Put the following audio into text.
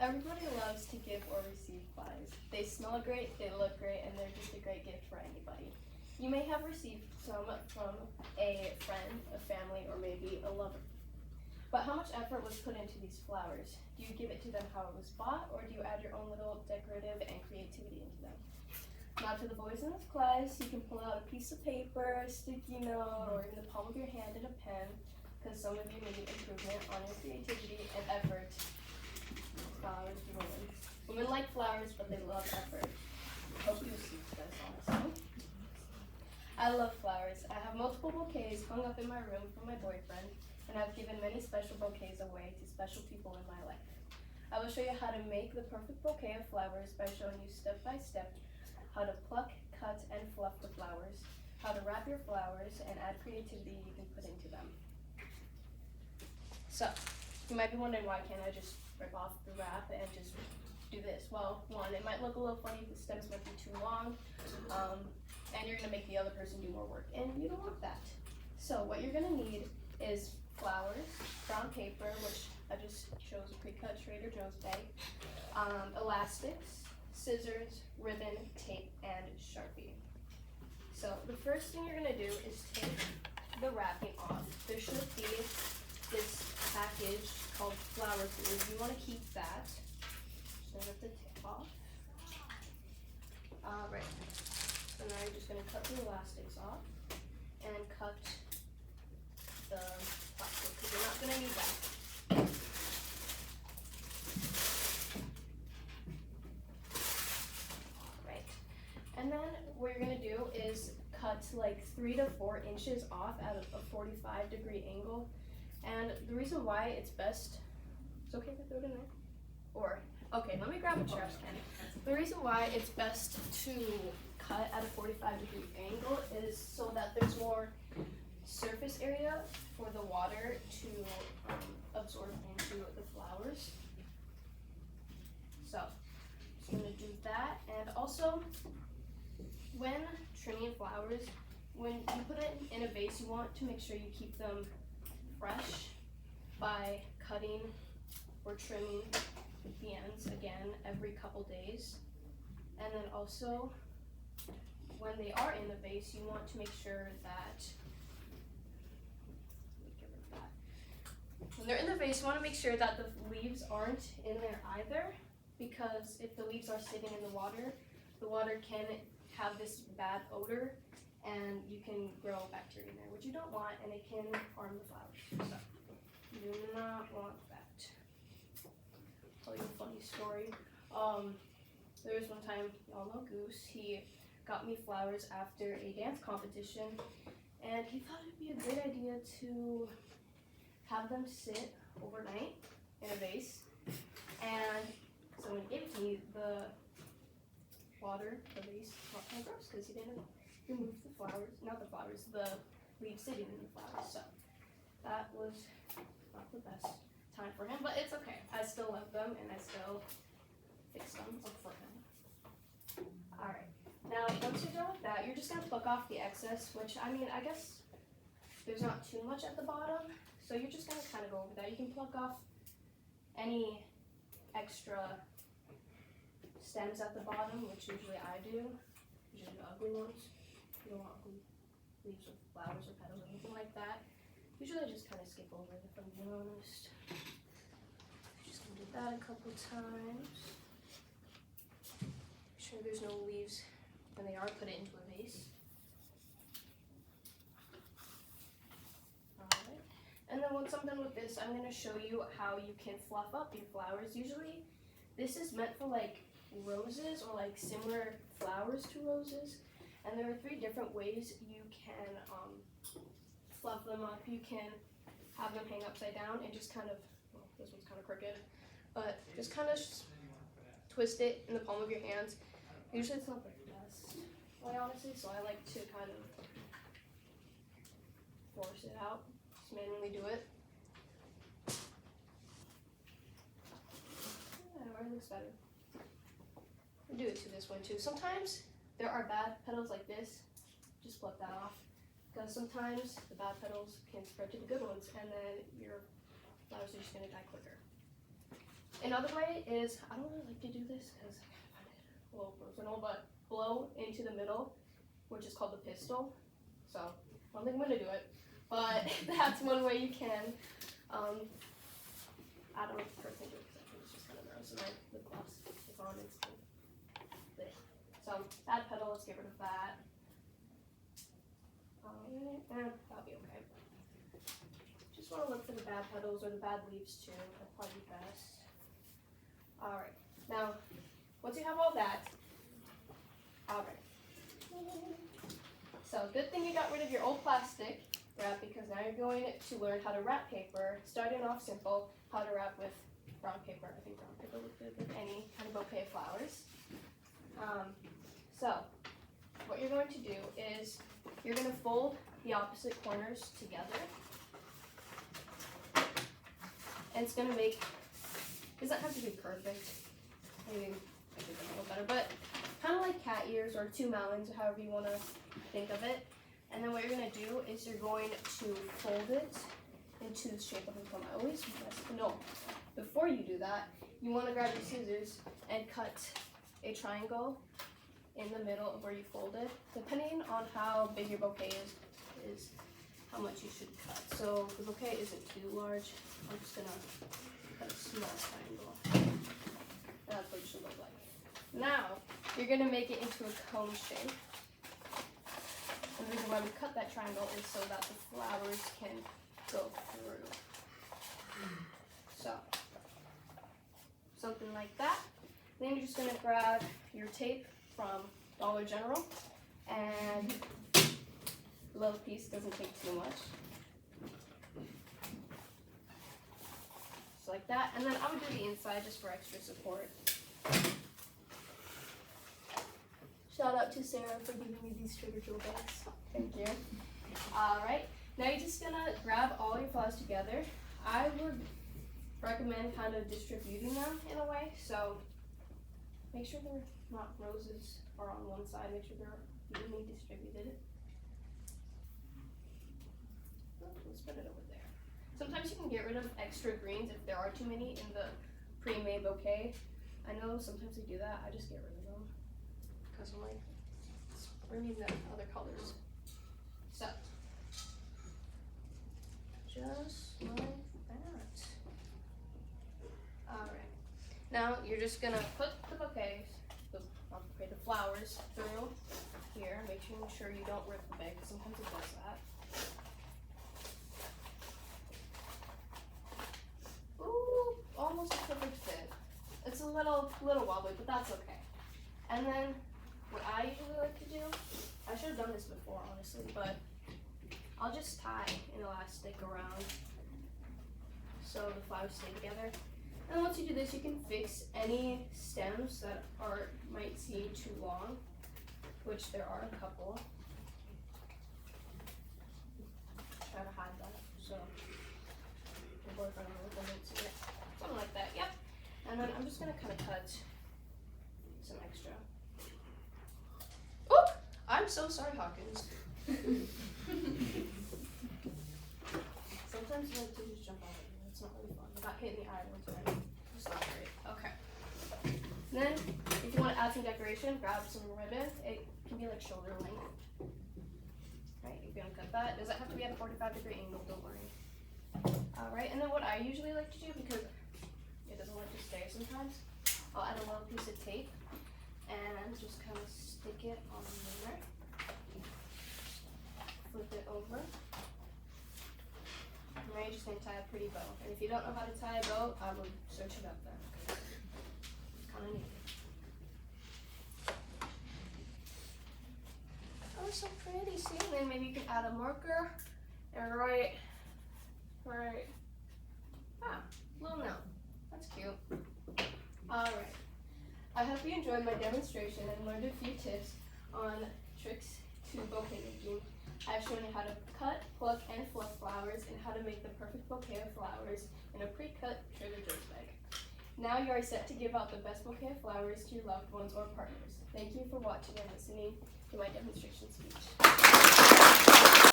Everybody loves to give or receive flowers. They smell great, they look great, and they're just a great gift for anybody. You may have received some from a friend, a family, or maybe a lover. But how much effort was put into these flowers? Do you give it to them how it was bought, or do you add your own little decorative and creativity into them? Now to the boys in this class, you can pull out a piece of paper, a sticky note, or in the palm of your hand and a pen, because some of you need improvement on your creativity and effort. Flowers for women. Women like flowers, but they love effort. Hope you see this, honestly. I love flowers. I have multiple bouquets hung up in my room for my boyfriend, and I've given many special bouquets away to special people in my life. I will show you how to make the perfect bouquet of flowers by showing you step by step how to pluck, cut, and fluff the flowers, how to wrap your flowers, and add creativity you can put into them. So, you might be wondering, why can't I just rip off the wrap and just do this? Well, one, it might look a little funny, the stems might be too long, and you're gonna make the other person do more work, and you don't want that. So what you're gonna need is flowers, brown paper, which I just chose a pre-cut Trader Joe's bag, elastics, scissors, ribbon, tape, and Sharpie. So the first thing you're gonna do is take the wrapping off. There should be this package called flower glue. You want to keep that. So I have the tip off. Right. So now you're just going to cut the elastics off and cut the plastic, because you're not going to need that. Right. And then what you're going to do is cut like 3 to 4 inches off at a 45-degree angle. And the reason why it's best, it's okay if I throw it in there? Or, okay, let me grab a trash can. The reason why it's best to cut at a 45-degree angle is so that there's more surface area for the water to absorb into the flowers. So, just gonna do that. And also, when trimming flowers, when you put it in a vase, you want to make sure you keep them fresh by cutting or trimming the ends again every couple days. And then also, when they are in the vase, you want to make sure that, when they're in the vase, you want to make sure that the leaves aren't in there either, because if the leaves are sitting in the water can have this bad odor, and you can grow bacteria in there, which you don't want, and it can harm the flowers. So, you do not want that. I'll tell you a funny story. There was one time, y'all know Goose, he got me flowers after a dance competition, and he thought it'd be a good idea to have them sit overnight in a vase. And so when he gave it to me, the vase got kind of gross, because he didn't remove the flowers, not the flowers, the leaves sitting in the flowers. So that was not the best time for him, but it's okay. I still love them, and I still fix them up for him. Alright, now once you're done with that, you're just going to pluck off the excess, which, I mean, I guess there's not too much at the bottom, so you're just going to kind of go over that. You can pluck off any extra stems at the bottom, which usually I do, usually the ugly ones. You don't want ugly leaves or flowers or petals or anything like that. Usually I just kind of skip over it, if I'm being honest. Just gonna do that a couple times. Make sure there's no leaves when they are put it into a vase. Alright. And then once I'm done with this, I'm gonna show you how you can fluff up your flowers. Usually this is meant for like roses or like similar flowers to roses. And there are 3 different ways you can fluff them up. You can have them hang upside down and just kind of, well, this one's kind of crooked, but just kind of twist it in the palm of your hands. Usually it's not the best way, honestly, so I like to kind of force it out, just manually do it. Yeah, it looks better. Do it to this one too. Sometimes there are bad petals like this, just pluck that off, because sometimes the bad petals can spread to the good ones, and then your flowers are just going to die quicker. Another way is, I don't really like to do this because I kind of find it a little personal, but blow into the middle, which is called the pistol. So I don't think I'm gonna do it, but that's one way you can. I don't personally do it because I think it's just kind of gross, and my lip gloss is on. It's bleh. So bad pedal, let's get rid of that. That'll be okay. Just want to look for the bad petals or the bad leaves too. That'd probably be best. Alright, now once you have all that, alright. So good thing you got rid of your old plastic wrap, because now you're going to learn how to wrap paper, starting off simple, how to wrap with brown paper. I think brown paper would good with any kind of bouquet of flowers. So what you're going to do is you're going to fold the opposite corners together. And it's going to make, doesn't have to be perfect, maybe I could do a little better, but kind of like cat ears or two melons, or however you want to think of it. And then what you're going to do is you're going to fold it into the shape of a thumb. I always no. Before you do that, you want to grab your scissors and cut a triangle in the middle of where you folded. Depending on how big your bouquet is how much you should cut. So the bouquet isn't too large. I'm just gonna cut a small triangle. That's what it should look like. Now you're gonna make it into a cone shape. And the reason why we cut that triangle is so that the flowers can go through. So something like that. Then you're just gonna grab your tape from Dollar General, and a little piece, doesn't take too much. Just like that, and then I would do the inside just for extra support. Shout out to Sarah for giving me these Trader Joe bags. Thank you. Alright, now you're just gonna grab all your flowers together. I would recommend kind of distributing them in a way, so make sure they're not roses are on one side, make sure they're evenly distributed. Oh, let's put it over there. Sometimes you can get rid of extra greens if there are too many in the pre-made bouquet. I know sometimes they do that, I just get rid of them because I'm like, it's bringing the other colors. So, just like that. Alright, now you're just gonna put the bouquets, the flowers through here, making sure you don't rip the bag, because sometimes it does that. Ooh, almost a perfect fit. It's a little wobbly, but that's okay. And then what I usually like to do, I should have done this before honestly, but I'll just tie an elastic around so the flowers stay together. And once you do this, you can fix any stems that might seem too long, which there are a couple. Try to hide that so your boyfriend won't see it. Something like that, yep. And then I'm just gonna kind of cut some extra. Oh, I'm so sorry, Hawkins. Sometimes you like to just jump out at you. It's not really fun. I got hit in the eye once already. It's not great. Okay. And then, if you want to add some decoration, grab some ribbon. It can be like shoulder length. Right, you're gonna cut that. Does that have to be at a 45-degree angle? Don't worry. Alright, and then what I usually like to do, because it doesn't like to stay sometimes, I'll add a little piece of tape and just kind of stick it on there. Flip it over. And now you're just going to tie a pretty bow. And if you don't know how to tie a bow, I would search it up then, because it's kind of neat. Oh, so pretty. See, and then maybe you can add a marker and write, little note. That's cute. Alright. I hope you enjoyed my demonstration and learned a few tips on tricks to bouquet making. I've shown you how to cut, pluck, and fluff flowers, and how to make the perfect bouquet of flowers in a pre-cut Trader Joe's bag. Now you are set to give out the best bouquet of flowers to your loved ones or partners. Thank you for watching and listening to my demonstration speech.